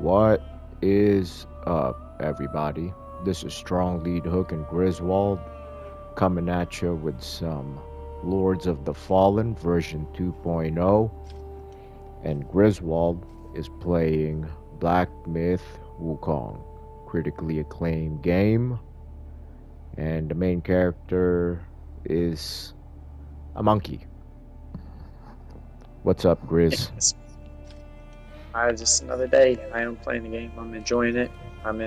What is up, everybody? This is Strong Lead Hook and Griswold coming at you with some Lords of the Fallen version 2.0. And Griswold is playing Black Myth Wukong, critically acclaimed game. And the main character is a monkey. What's up, Grizz? Just another day. I am playing the game. I'm enjoying it. I'm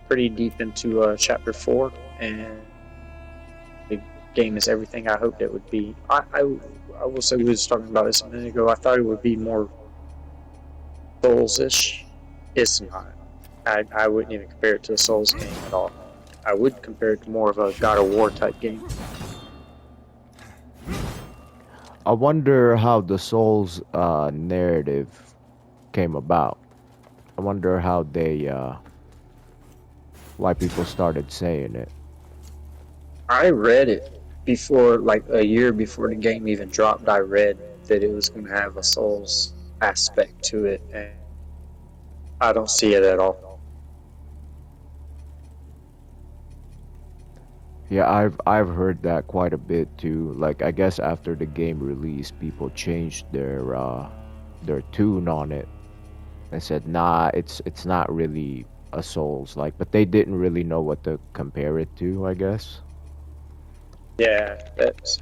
pretty deep into chapter 4, and the game is everything I hoped it would be. I will say, we was talking about this a minute ago. I thought it would be more Souls-ish. It's not. I wouldn't even compare it to a Souls game at all. I would compare it to more of a God of War type game. I wonder how the Souls narrative came about. I wonder how why people started saying it. I read it before, like a year before the game even dropped. I read that it was going to have a Souls aspect to it, and I don't see it at all. Yeah, I've heard that quite a bit too. Like, I guess after the game released, people changed their tune on it and said, "Nah, it's not really a Souls like," but they didn't really know what to compare it to, I guess. Yeah, that's...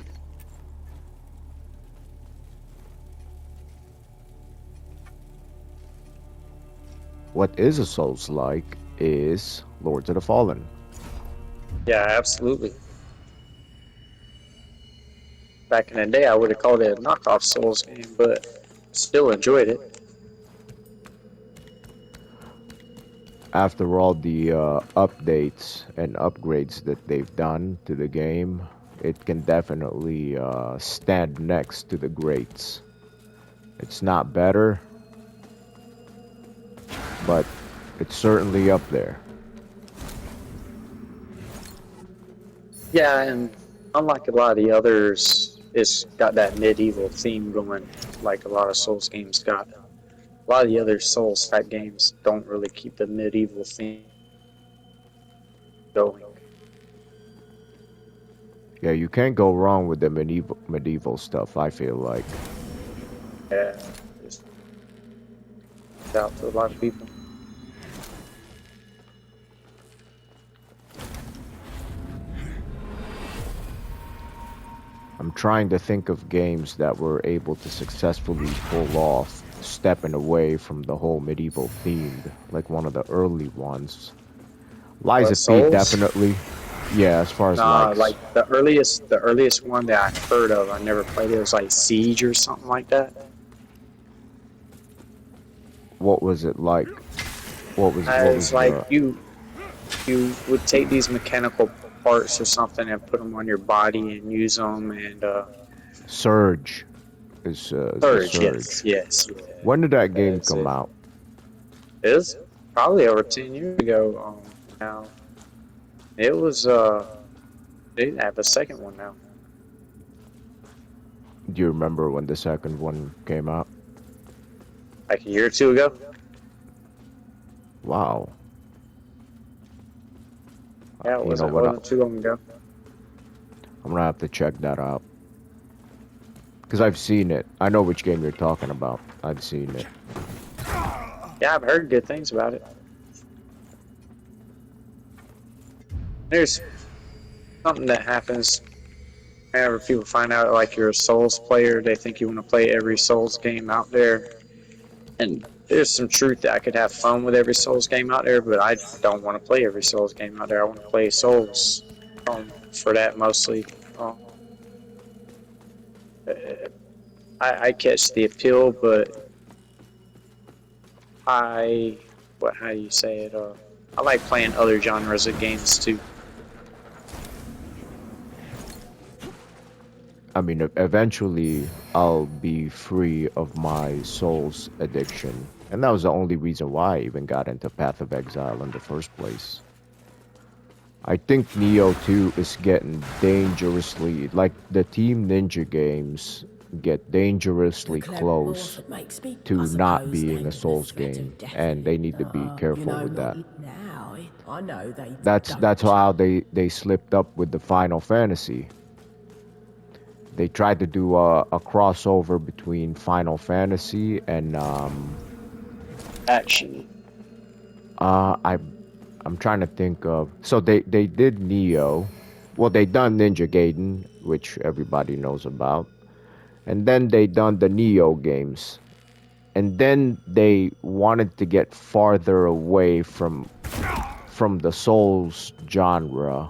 What is a Souls like is Lords of the Fallen. Yeah, absolutely. Back in the day, I would have called it a knockoff Souls game, but still enjoyed it. After all the updates and upgrades that they've done to the game, it can definitely stand next to the greats. It's not better, but it's certainly up there. Yeah, and unlike a lot of the others, it's got that medieval theme going, like a lot of Souls games got. A lot of the other Souls type games don't really keep the medieval theme going. Yeah, you can't go wrong with the medieval stuff, I feel like. Yeah, it's out to a lot of people. I'm trying to think of games that were able to successfully pull off stepping away from the whole medieval theme, like one of the early ones. Lies of P, Souls? definitely. Yeah, as far as Like the earliest one that I heard of, I never played it. It was like Siege or something like that. What was it like? What was like you would take these mechanical parts or something and put them on your body and use them, and Surge is Surge. Yes. When did that game come out? It was probably over 10 years ago. Now it was they have a second one now. Do you remember when the second one came out? Like a year or two ago. Wow. Yeah, it wasn't too long ago. I'm gonna have to check that out. Because I've seen it. I know which game you're talking about. I've seen it. Yeah, I've heard good things about it. There's something that happens whenever people find out like you're a Souls player. They think you want to play every Souls game out there. And there's some truth that I could have fun with every Souls game out there, but I don't want to play every Souls game out there. I want to play Souls for that mostly. I catch the appeal, but how do you say it? I like playing other genres of games too. I mean, eventually I'll be free of my Souls addiction. And that was the only reason why I even got into Path of Exile in the first place. I think Neo 2 is getting dangerously... Like, the Team Ninja games get dangerously close It makes me, to I not suppose, being a think the Souls threat game, of death. and they need to be You careful know, with that. not now. I know they That's don't. how they slipped up with the Final Fantasy. They tried to do a crossover between Final Fantasy and Action. uh I I'm trying to think of, so they did Neo. Well, they done Ninja Gaiden, which everybody knows about. And then they done the Neo games. And then they wanted to get farther away from the Souls genre,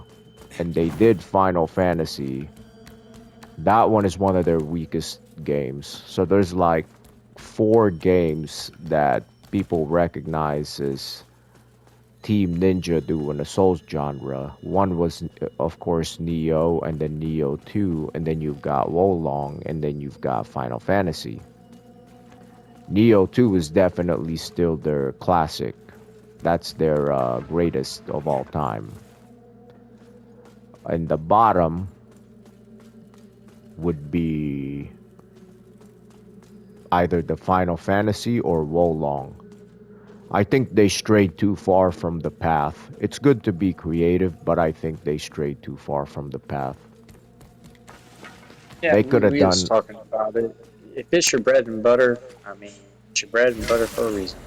and they did Final Fantasy. That one is one of their weakest games. So there's like 4 games that people recognize as Team Ninja doing the Souls genre. One was, of course, Neo, and then Neo 2, and then you've got Wolong, and then you've got Final Fantasy. Neo 2 is definitely still their classic. That's their greatest of all time. And the bottom would be either the Final Fantasy or Wolong. I think they strayed too far from the path. It's good to be creative, but I think they strayed too far from the path. Yeah, They could have we was done, talking about it. If it's your bread and butter, I mean, it's your bread and butter for a reason.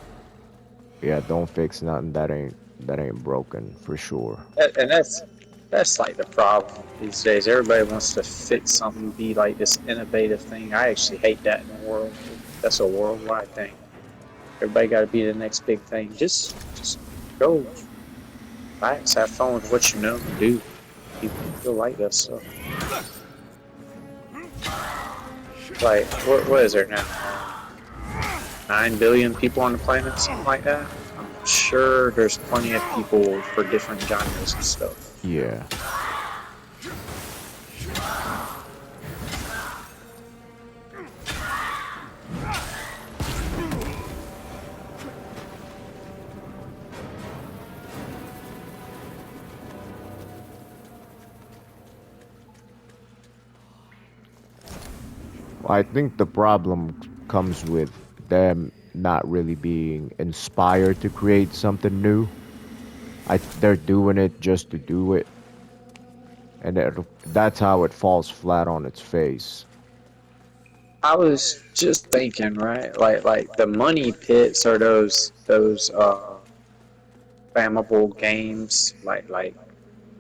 yeah, don't fix nothing that ain't broken for sure. And that's like the problem these days. Everybody wants to fix something, be like this innovative thing. I actually hate that in the world. That's a worldwide thing. Everybody got to be the next big thing. Just go relax, have fun with what you know and do. People like that stuff. Like, what is there now? 9 billion people on the planet, something like that. I'm sure there's plenty of people for different genres and stuff. Yeah. I think the problem comes with them not really being inspired to create something new. They're doing it just to do it, and that's how it falls flat on its face. I was just thinking, right? Like the money pits are those spammable games, like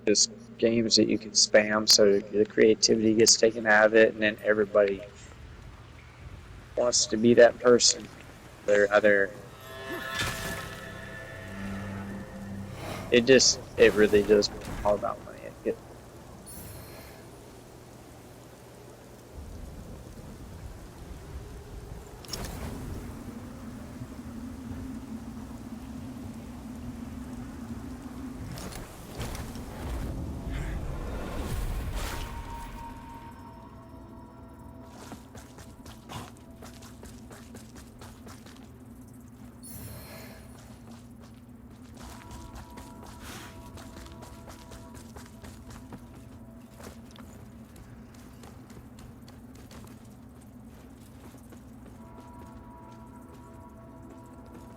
just games that you can spam, so the creativity gets taken out of it, and then everybody wants to be that person. They're either it really does all about money.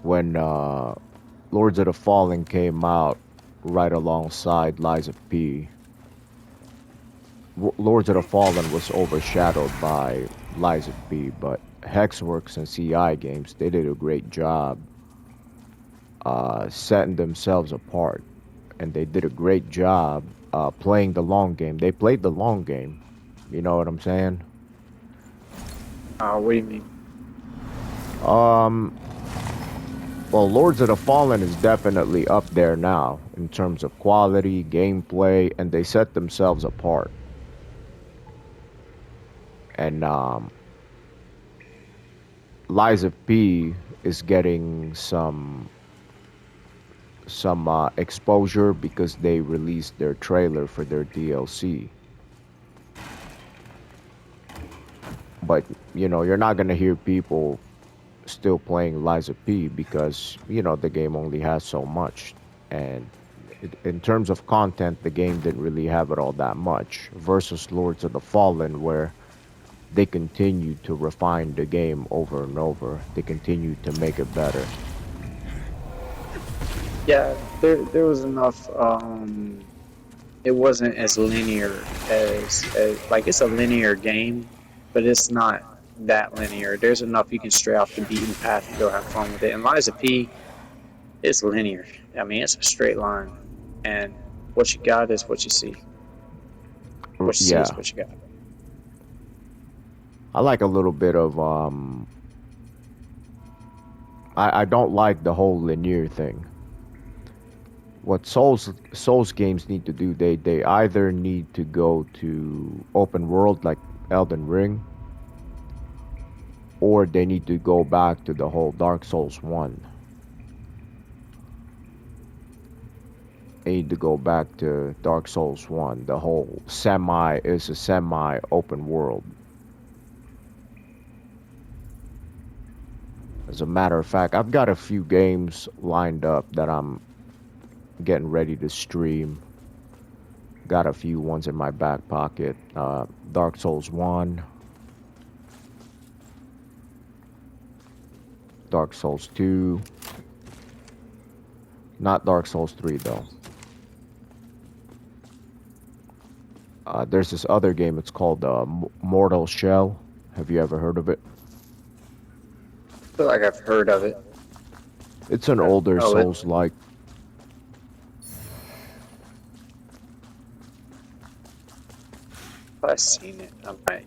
When Lords of the Fallen came out right alongside Lies of P, Lords of the Fallen was overshadowed by Lies of P, but Hexworks and CI Games, they did a great job setting themselves apart, and they did a great job playing the long game. They played the long game. You know what I'm saying? What do you mean? Um, well, Lords of the Fallen is definitely up there now in terms of quality, gameplay, and they set themselves apart. And Lies of P is getting some exposure because they released their trailer for their DLC. But you're not gonna hear people still playing Lies of P because the game only has so much, and in terms of content, the game didn't really have it all that much. Versus Lords of the Fallen, where they continue to refine the game over and over. They continue to make it better. Yeah, there was enough. It wasn't as linear as like it's a linear game, but it's not that linear. There's enough you can stray off the beaten path and go have fun with it. And Liza P, it's linear. I mean, it's a straight line, and what you got is what you see. What you see is Yeah, what you got. I like a little bit of I don't like the whole linear thing. What Souls games need to do, they either need to go to open world like Elden Ring, or they need to go back to the whole Dark Souls 1. They need to go back to Dark Souls 1. The whole semi open world. As a matter of fact, I've got a few games lined up that I'm getting ready to stream. Got a few ones in my back pocket. Dark Souls 1, Dark Souls 2, not Dark Souls 3 though. There's this other game, it's called Mortal Shell. Have you ever heard of it? I feel like I've heard of it. It's an older Oh, it. Souls-like. I've seen it. I might.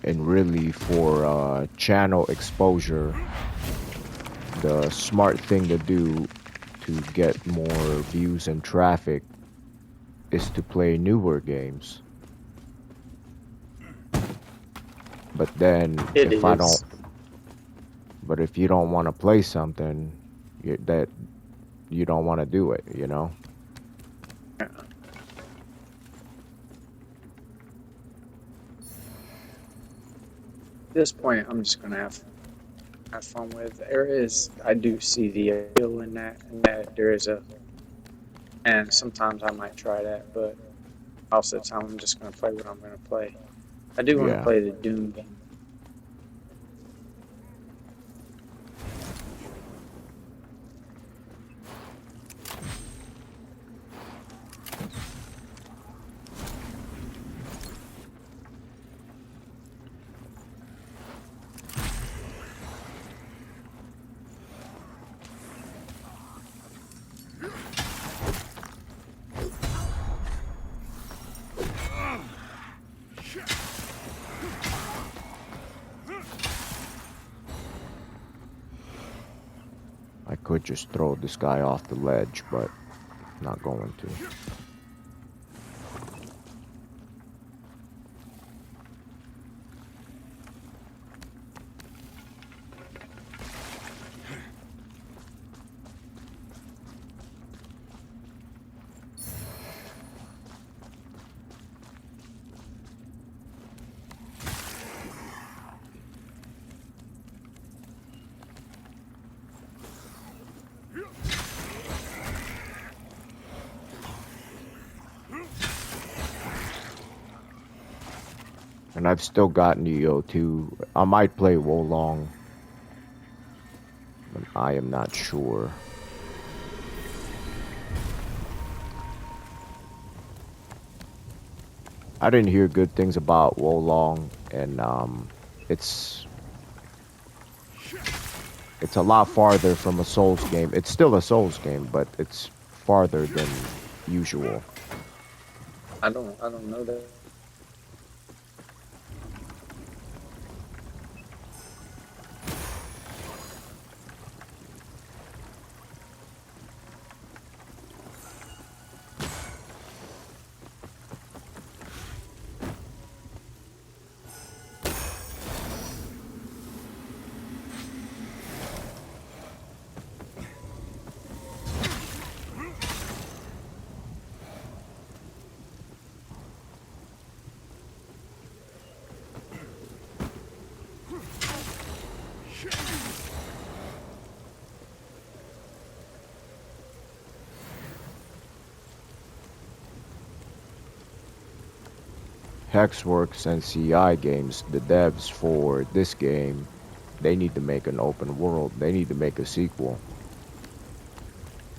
And really, for channel exposure, the smart thing to do to get more views and traffic is to play newer games. But then, It if I don't, is. but if you don't want to play something, that you don't want to do it, you know? At this point, I'm just gonna have fun with. There is, I do see the appeal in that, and that there is a, and sometimes I might try that, but most of the time I'm just gonna play what I'm gonna play. I do want to Yeah. play the Doom game. I could just throw this guy off the ledge, but not going to. And I've still got Neo too. I might play Wolong, but I am not sure. I didn't hear good things about Wolong, and it's it's a lot farther from a Souls game. It's still a Souls game, but it's farther than usual. I don't know that. Hexworks and CI games, the devs for this game, they need to make an open world. They need to make a sequel.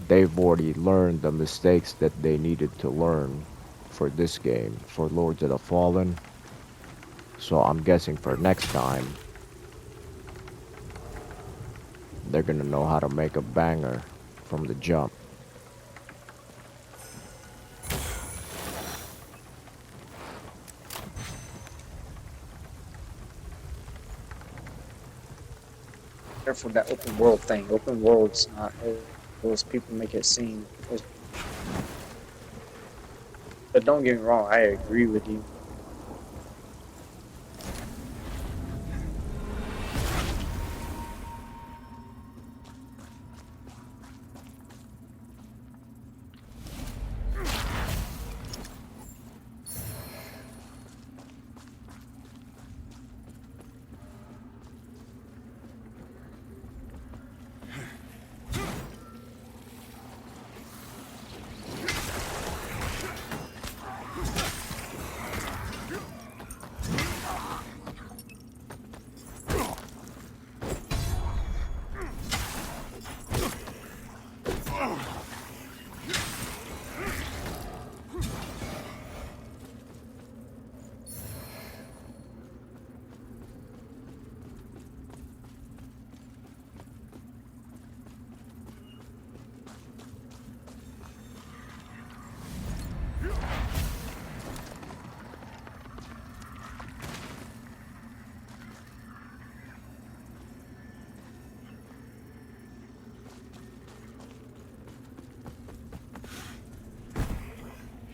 They've already learned the mistakes that they needed to learn for this game, for Lords of the Fallen. So I'm guessing for next time, they're gonna know how to make a banger from the jump. Careful that open world thing. Open world's not as people make it seem. But don't get me wrong, I agree with you.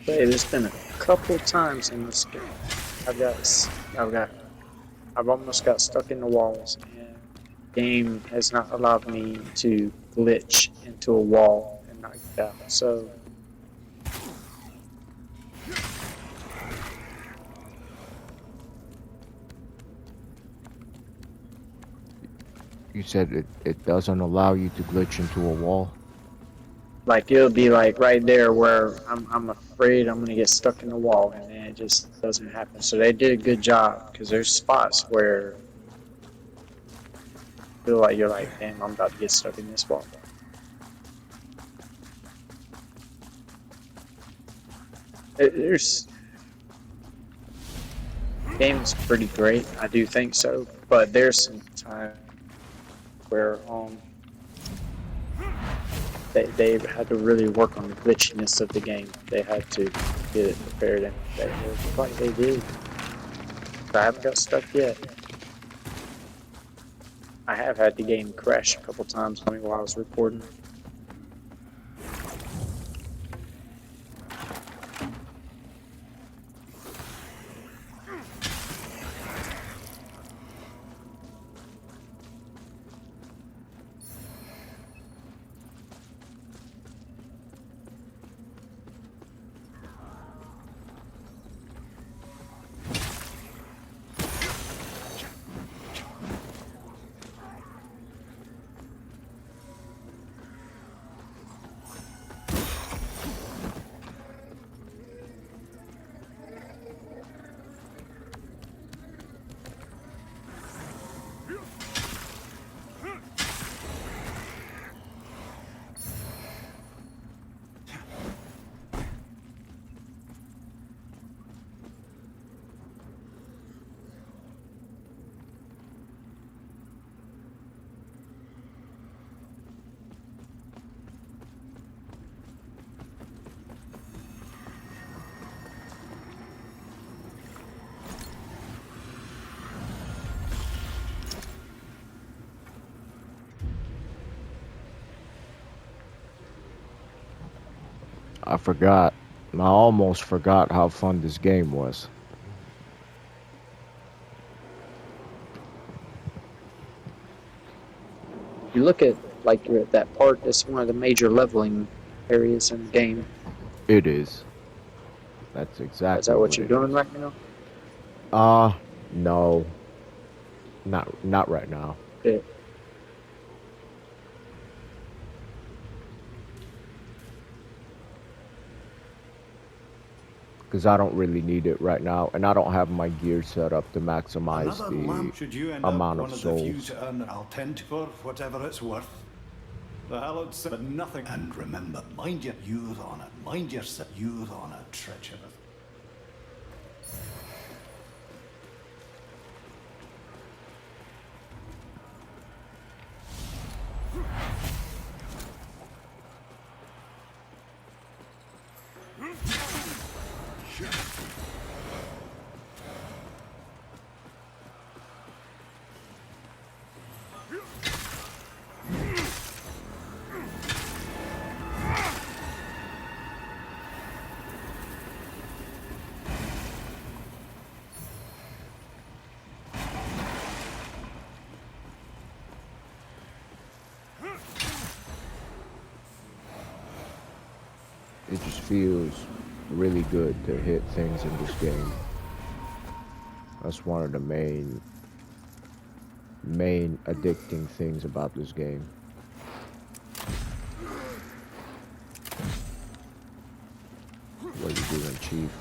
But there's been a couple times in this game I've got, I've got, I've almost got stuck in the walls, and the game has not allowed me to glitch into a wall and not get out. So You said it doesn't allow you to glitch into a wall? like it'll be like right there where I'm afraid I'm gonna get stuck in the wall, and then it just doesn't happen. So they did a good job, because there's spots where you feel like you're like, damn, I'm about to get stuck in this wall. There's game's pretty great, I do think so, but there's some time where they had to really work on the glitchiness of the game. They had to get it prepared, and they look like they did. I haven't got stuck yet. I have had the game crash a couple times on me while I was recording. I forgot. I almost forgot how fun this game was. You look at like you're at that part. It's one of the major leveling areas in the game. It is. That's Is exactly that what what you're it doing is. right now? No, not right now. Yeah. Because I don't really need it right now, and I don't have my gear set up to maximize Another the lamp. Should you end up amount one of of the few souls. to earn, I'll tend for whatever it's worth. The hallowed but nothing. And remember, mind your youth on it. Mind your youth on it, treacherous. It just feels really good to hit things in this game. That's one of the main addicting things about this game. What are you doing, Chief?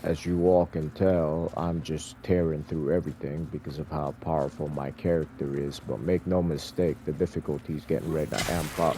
As you all can tell, I'm just tearing through everything because of how powerful my character is, but make no mistake, the difficulty is getting ready to amp up.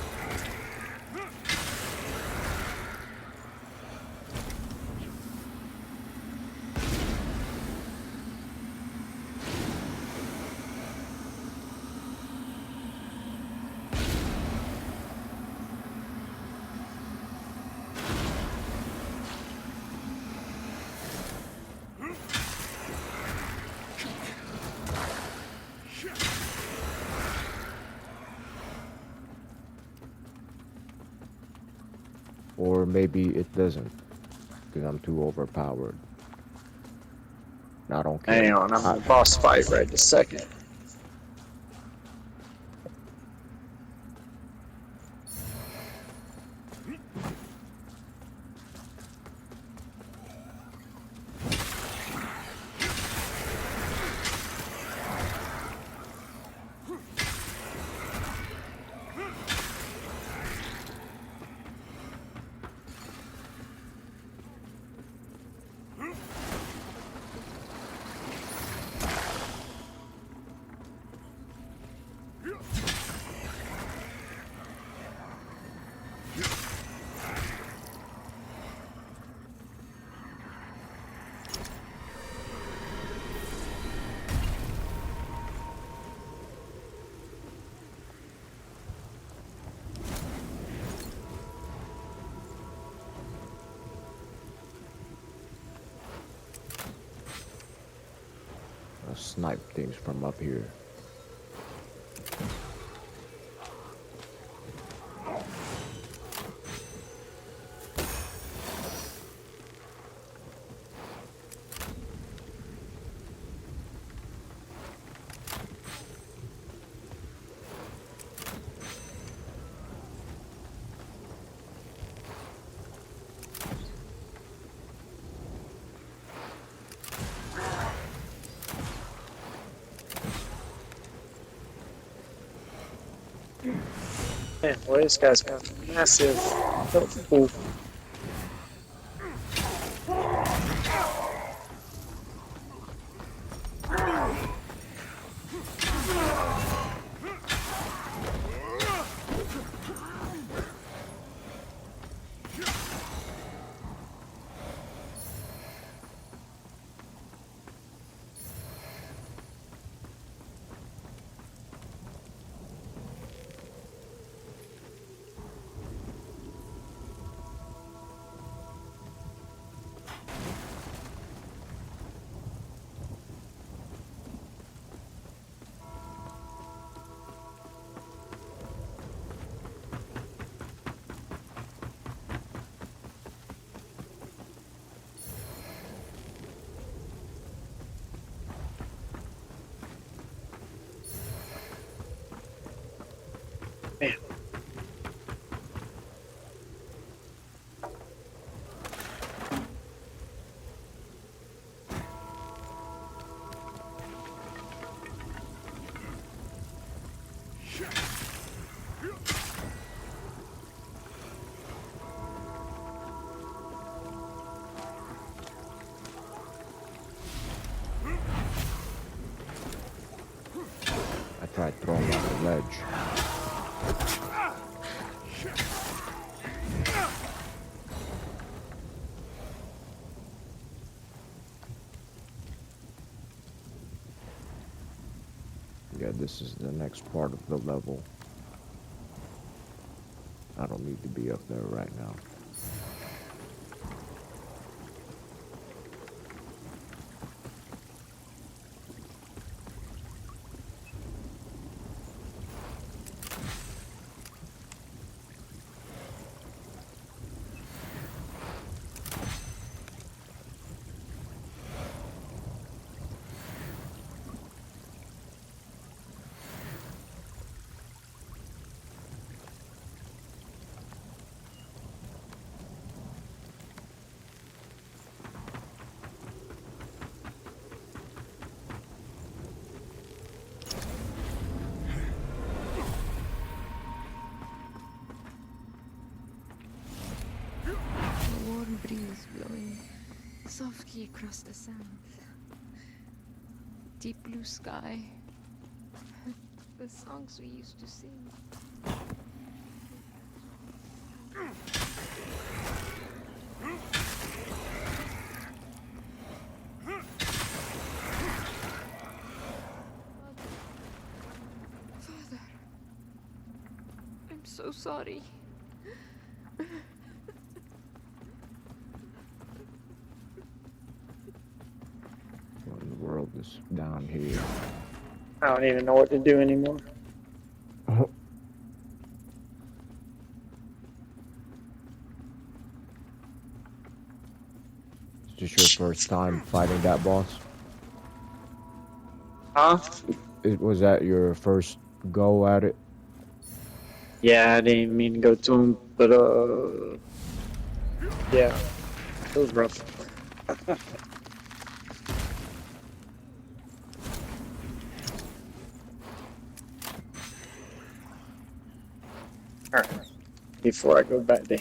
Or maybe it doesn't, because I'm too overpowered. I don't Hang care. on, I'm in the boss fight right this second. I'll snipe things from up here. Man, boy, this guy's got massive health pool. Man. I tried throwing him off the ledge. Yeah, this is the next part of the level. I don't need to be up there right now. A warm breeze blowing softly across the sand. Deep blue sky. The songs we used to sing. Father, I'm so sorry. What in the world is down here? I don't even know what to do anymore. Is this your first time fighting that boss? Huh? Was that your first go at it? Yeah, I didn't mean to go to him, but yeah, it was rough. Alright, before I go back to,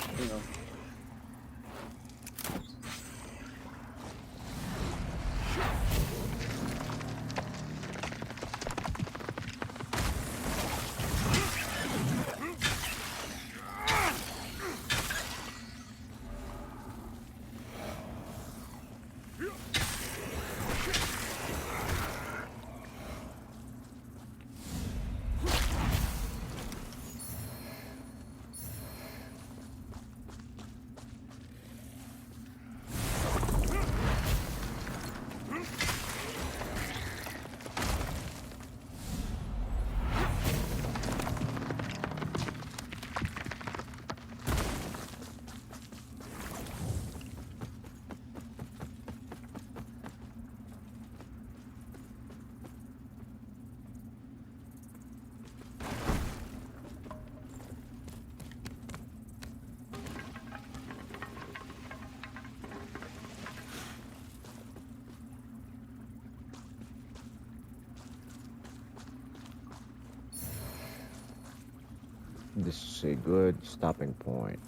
This is a good stopping point.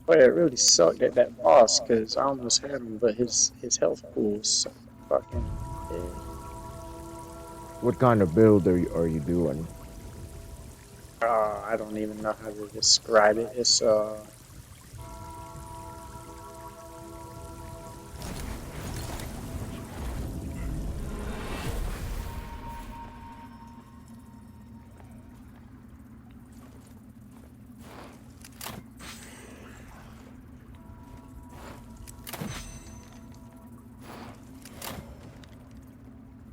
But it really sucked at that boss because I almost had him, but his health pool was so fucking big. What kind of build are you doing? I don't even know how to describe it. It's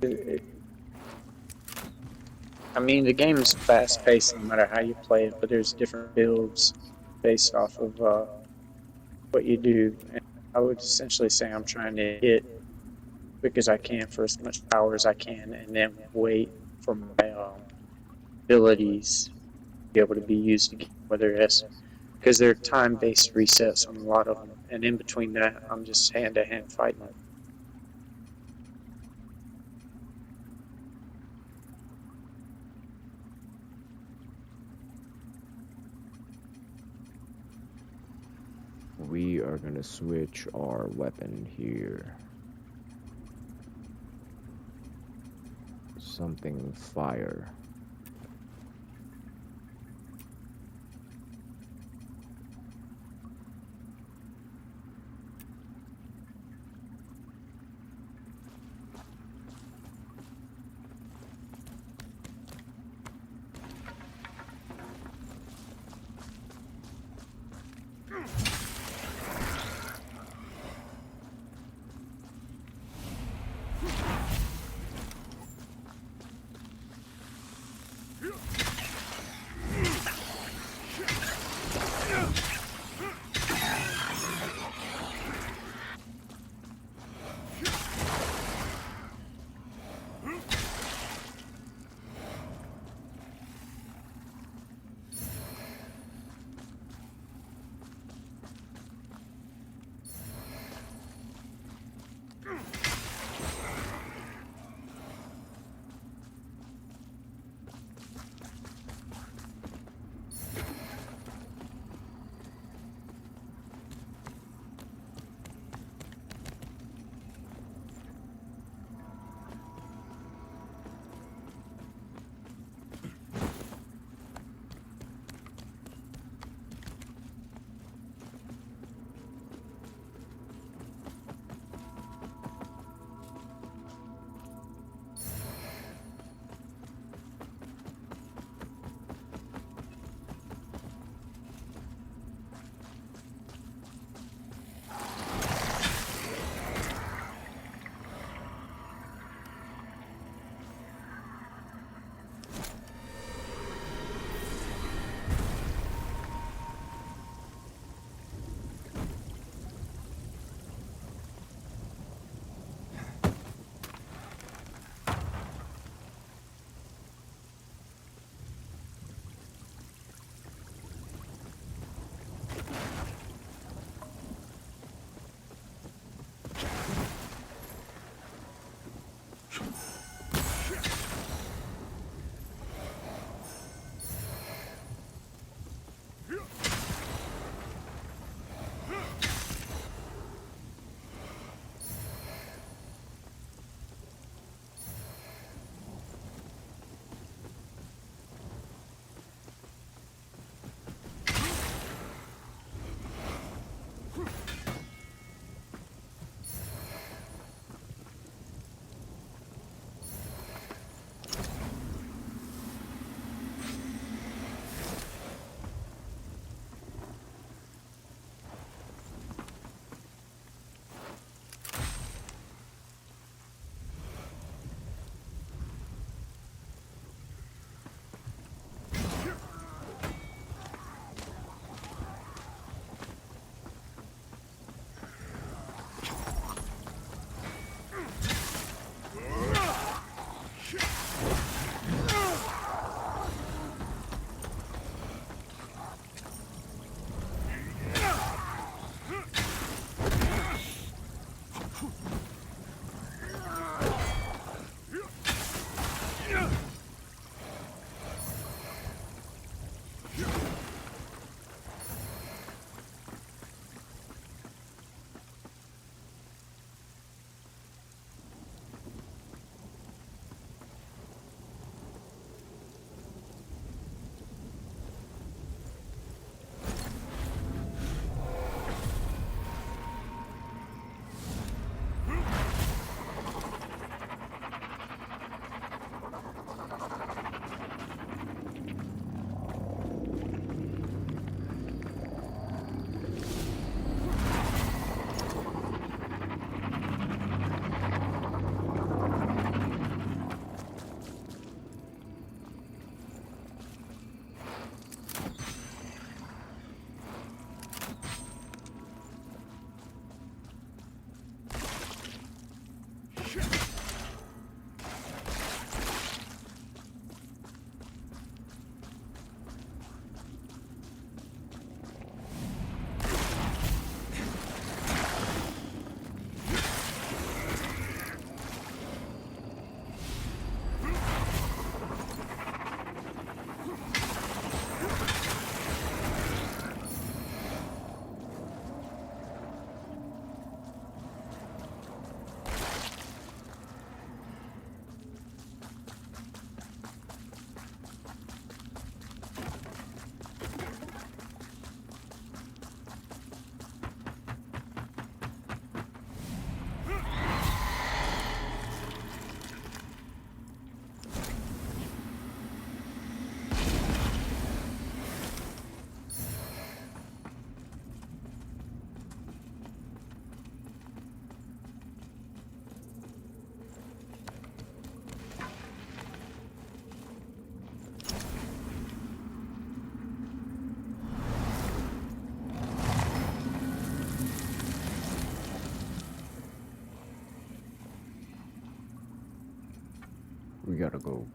it, I mean, the game is fast paced no matter how you play it, but there's different builds based off of what you do. And I would essentially say I'm trying to hit because I can for as much power as I can, and then wait for my abilities to be able to be used again, whether it's because they're time based resets on a lot of them, and in between that, I'm just hand to hand fighting. We are gonna switch our weapon here. Something fire. gotta go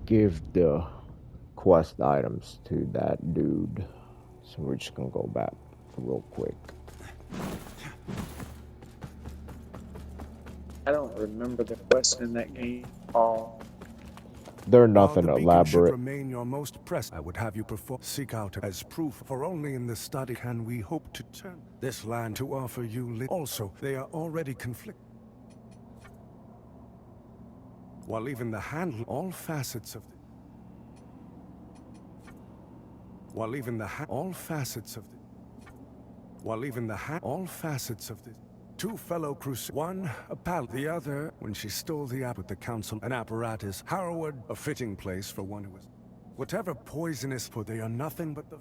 give the quest items to that dude. So we're just gonna go back real quick. I don't remember the quest in that game. Oh, They're While nothing the beacon should elaborate. remain your most pressed, I would have you seek out as proof, for only in the study can we hope to turn this land to offer you also, they are already conflicted. While even the handle all facets of the all facets of the two fellow crusaders, one a pal, the other when she stole the app with the council, an apparatus, Harrowwood, a fitting place for one who is whatever poisonous, for they are nothing but the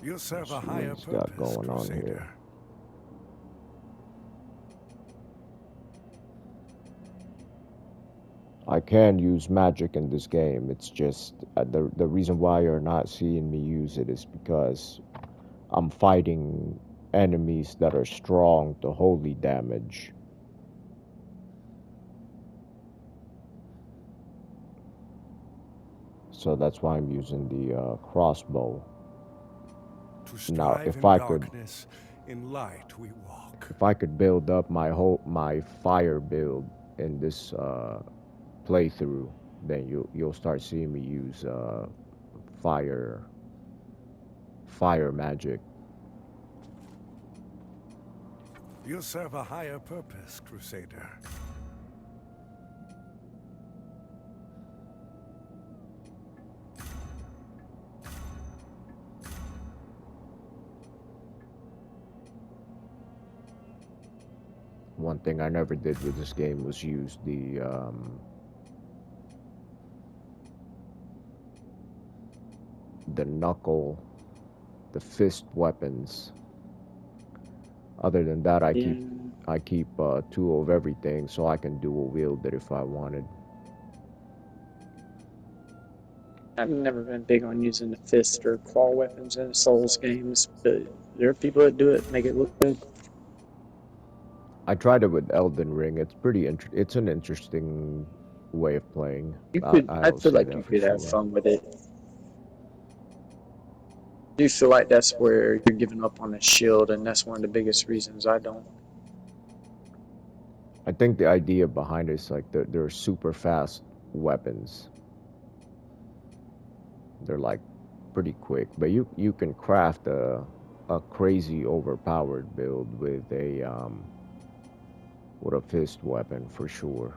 you serve a higher What's got purpose, going on Crusader. here? I can use magic in this game. It's just the reason why you're not seeing me use it is because I'm fighting enemies that are strong to holy damage. So that's why I'm using the crossbow. To Now, strive if in I could, darkness, in light we walk. if I could build up my fire build in this playthrough, then you'll start seeing me use fire magic. You serve a higher purpose, Crusader. One thing I never did with this game was use the knuckle, the fist weapons. Other than that, I yeah. keep two of everything, so I can dual wield it if I wanted. I've never been big on using the fist or claw weapons in Souls games, but there are people that do it, make it look good. I tried it with Elden Ring. It's pretty it's an interesting way of playing. I I'll feel say like you that for could have sure. fun with it. Do you feel like that's where you're giving up on the shield, and that's one of the biggest reasons I don't? I think the idea behind it is like they're super fast weapons. They're like pretty quick, but you can craft a crazy overpowered build with a fist weapon for sure.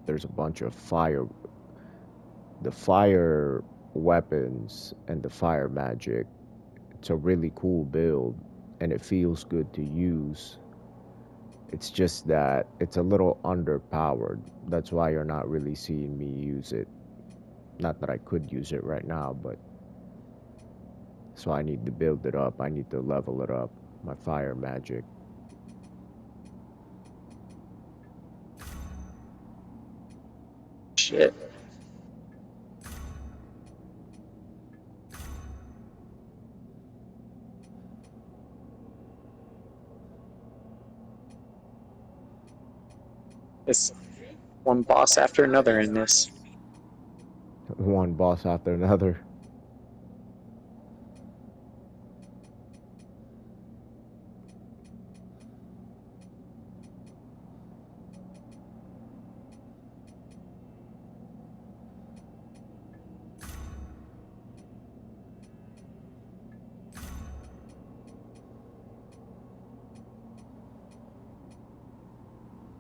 There's a bunch of the fire weapons and the fire magic. It's a really cool build and it feels good to use. It's just that it's a little underpowered. That's why you're not really seeing me use it. Not that I could use it right now, but so I need to build it up. I need to level it up. My fire magic. Shit. It's one boss after another in this. One boss after another.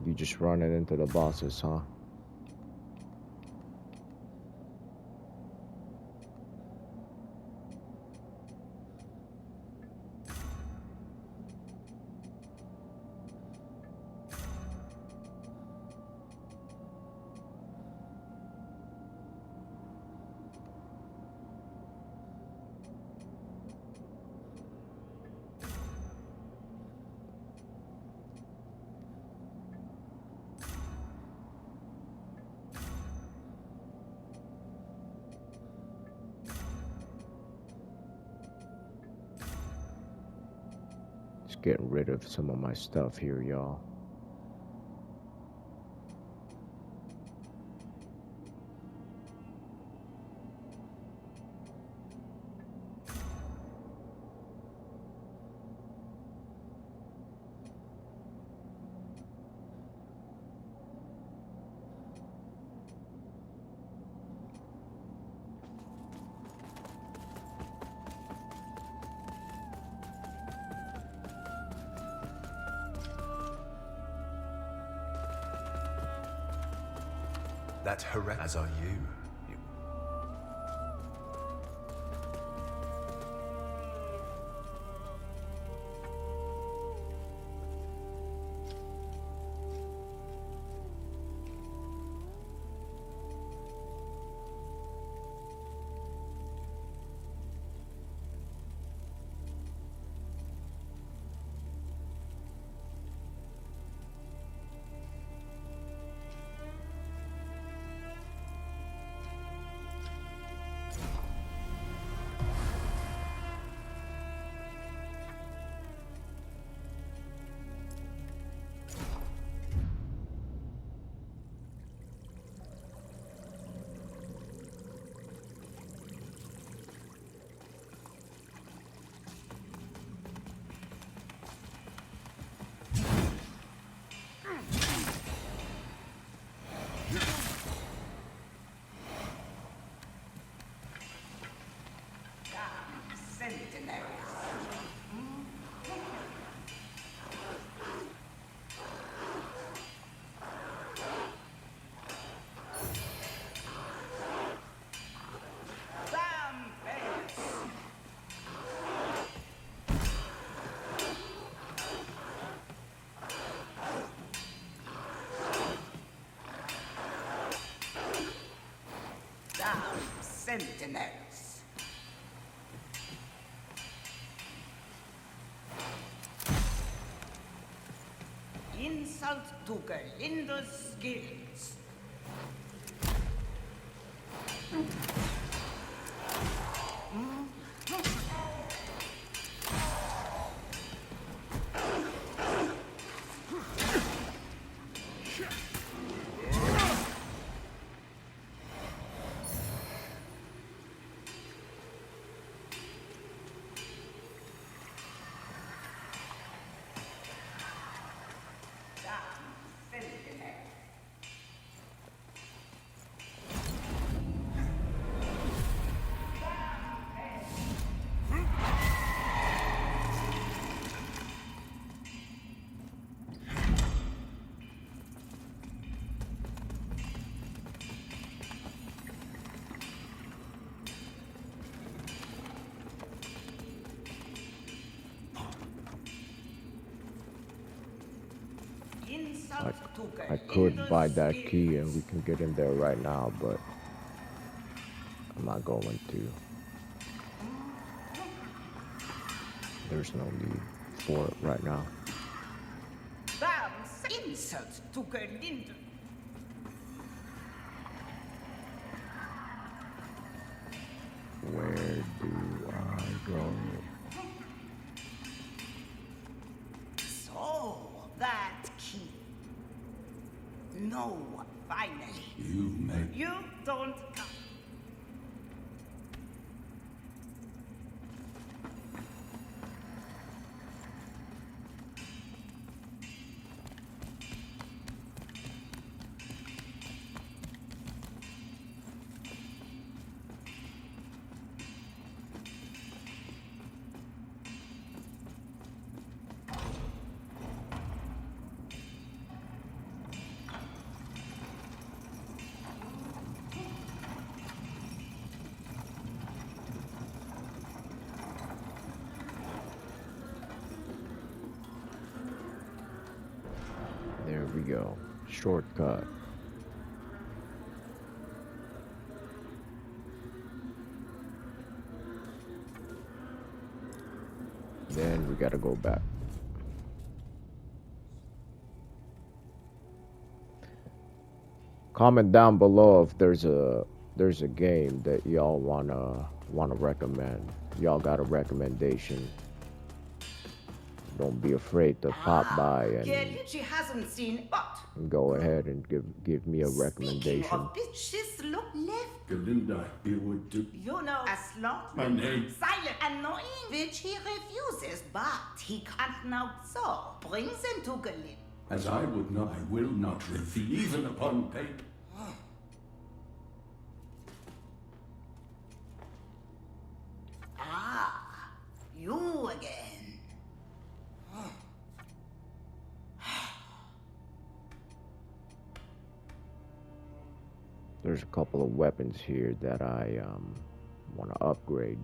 You just running into the bosses, huh? getting rid of some of my stuff here, y'all. That's horrendous. As are you. Sentinels. Insult to Gerlinda's skills. I could buy that key and we can get in there right now, but I'm not going to. There's no need for it right now. Insult to Gerlinda. Where do I go? So, that key. No, finally. You make You don't come. There we go. Shortcut. Then we gotta go back. Comment down below if there's a game that y'all wanna recommend. Y'all got a recommendation. Don't be afraid to pop by and She hasn't seen but. go ahead and give me a Speaking recommendation. of bitches, look left. Galinda, you would do. You know, a slot. My name. Silent, annoying, which he refuses, but he can't now. So, brings him to Galin. As I would not, I will not reveal, even upon paper. Ah, you again. There's a couple of weapons here that I want to upgrade.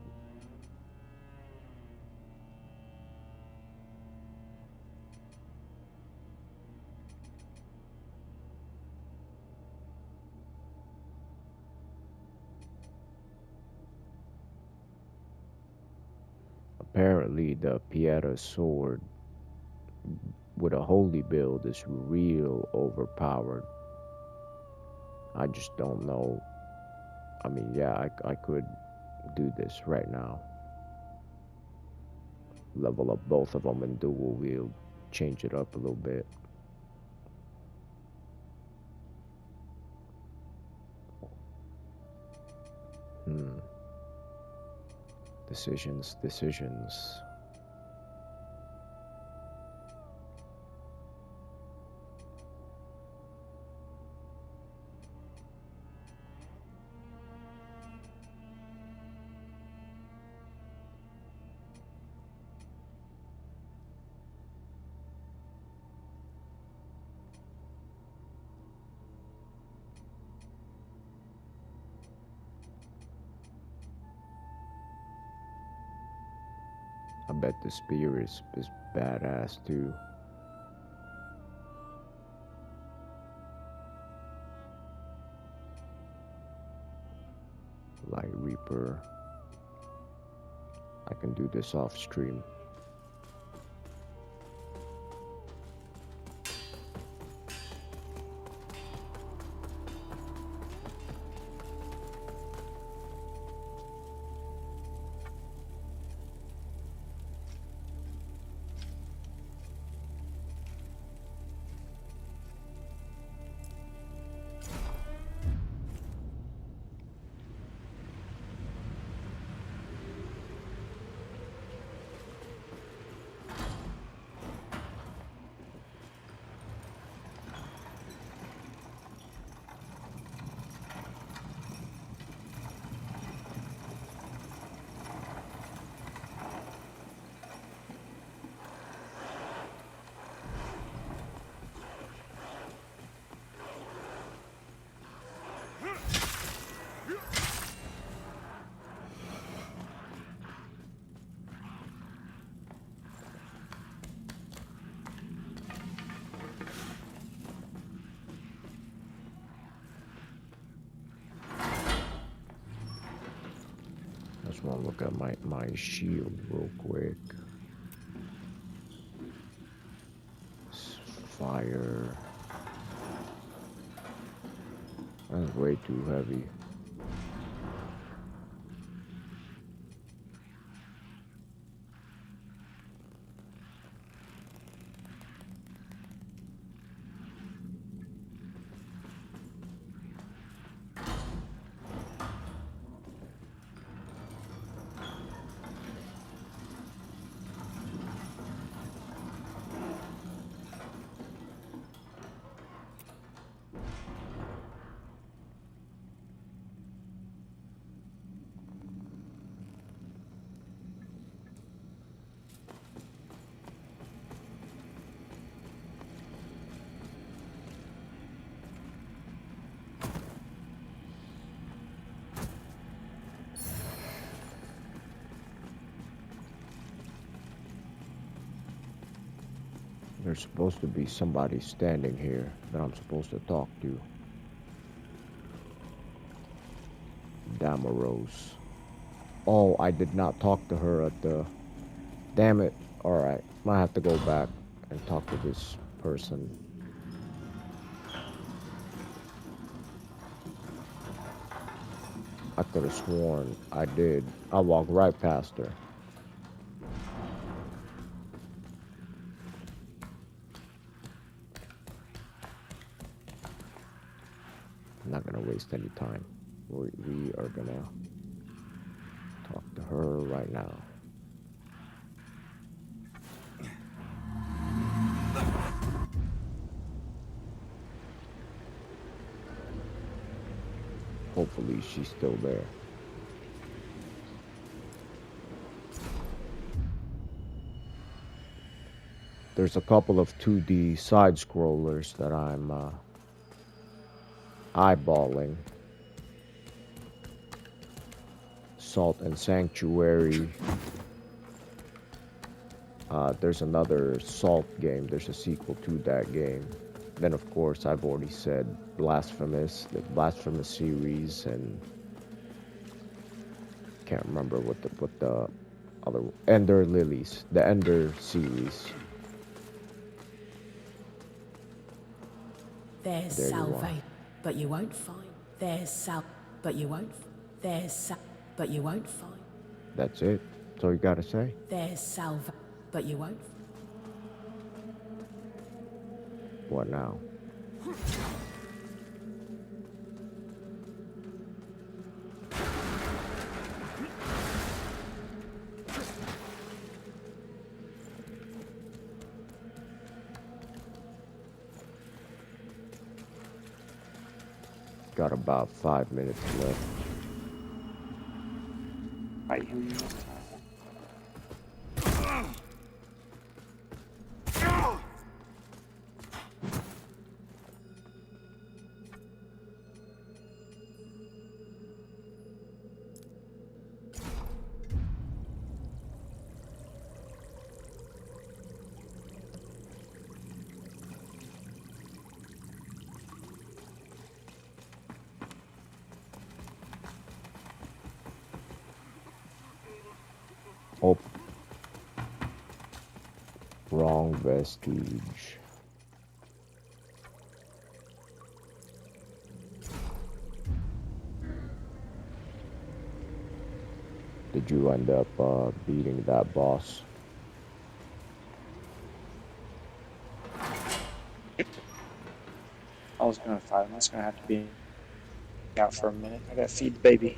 Apparently the Pieta sword with a holy build is real overpowered. I just don't know. I mean, yeah, I could do this right now. Level up both of them in dual wield, change it up a little bit. Decisions. I bet the spear is badass too. Light Reaper. I can do this off stream. I just want to look at my shield real quick. Fire. That's way too heavy. There's supposed to be somebody standing here that I'm supposed to talk to. Damaros. Oh, I did not talk to her at the... Damn it. Alright, might have to go back and talk to this person. I could have sworn I did. I walked right past her. I'm not gonna waste any time. We are gonna talk to her right now. Hopefully she's still there. There's a couple of 2D side scrollers that I'm eyeballing. Salt and Sanctuary. There's another Salt game. There's a sequel to that game. Then, of course, I've already said Blasphemous, the Blasphemous series, and can't remember what the other Ender Lilies, the Ender series. There's There you are. salvation, but you won't find. There's sal, but you won't. There's sal, but you won't find. That's it. That's all you gotta say. There's salve, but you won't. What now? Got about 5 minutes left. Fight him. Oh. Wrong vestige. Did you end up beating that boss? I was gonna fight him. I was gonna have to be out for a minute. I gotta feed the baby.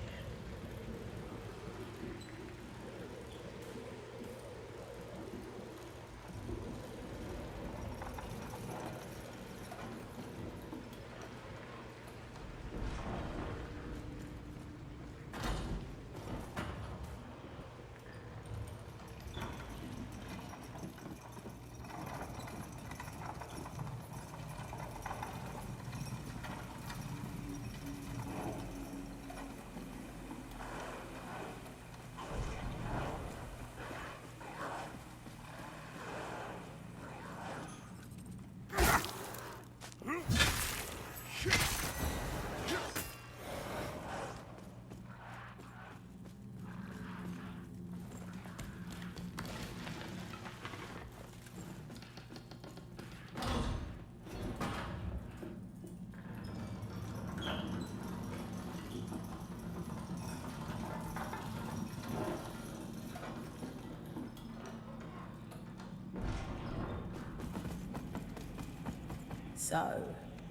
So,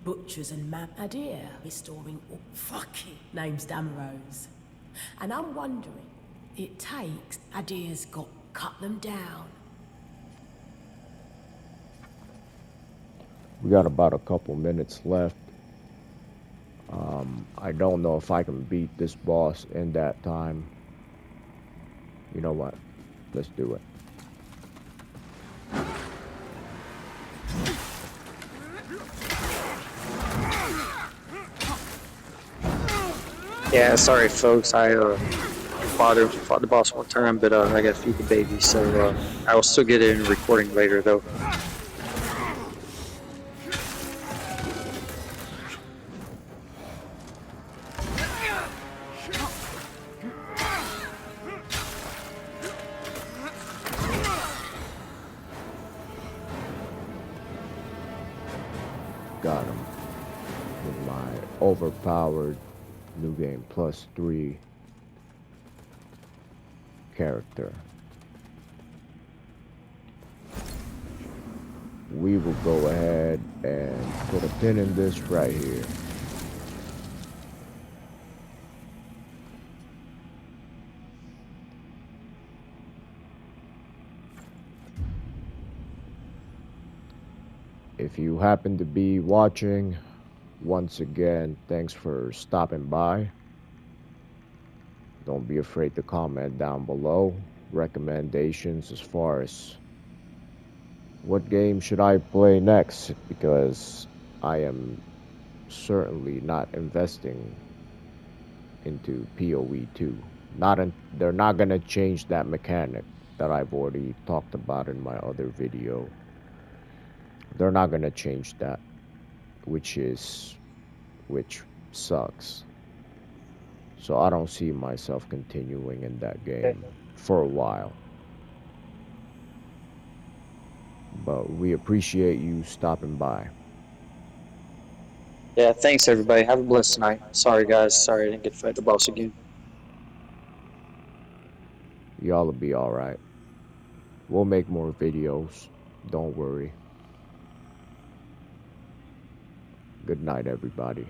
butchers and Adir restoring fucking name's Damarose. And I'm wondering, it takes Adir's got cut them down. We got about a couple minutes left. I don't know if I can beat this boss in that time. You know what? Let's do it. Yeah, sorry folks. I fought the boss one time, but I gotta feed the baby, so I will still get it in recording later though. Got him with my overpowered New Game +3 character. We will go ahead and put a pin in this right here. If you happen to be watching, once again, thanks for stopping by. Don't be afraid to comment down below recommendations as far as what game should I play next, because I am certainly not investing into PoE 2. They're not gonna change that mechanic that I've already talked about in my other video. They're not gonna change that, which sucks. So I don't see myself continuing in that game for a while. But we appreciate you stopping by. Yeah, thanks everybody. Have a blessed night. Sorry guys, sorry I didn't get to fight the boss again. Y'all will be alright. We'll make more videos. Don't worry. Good night, everybody.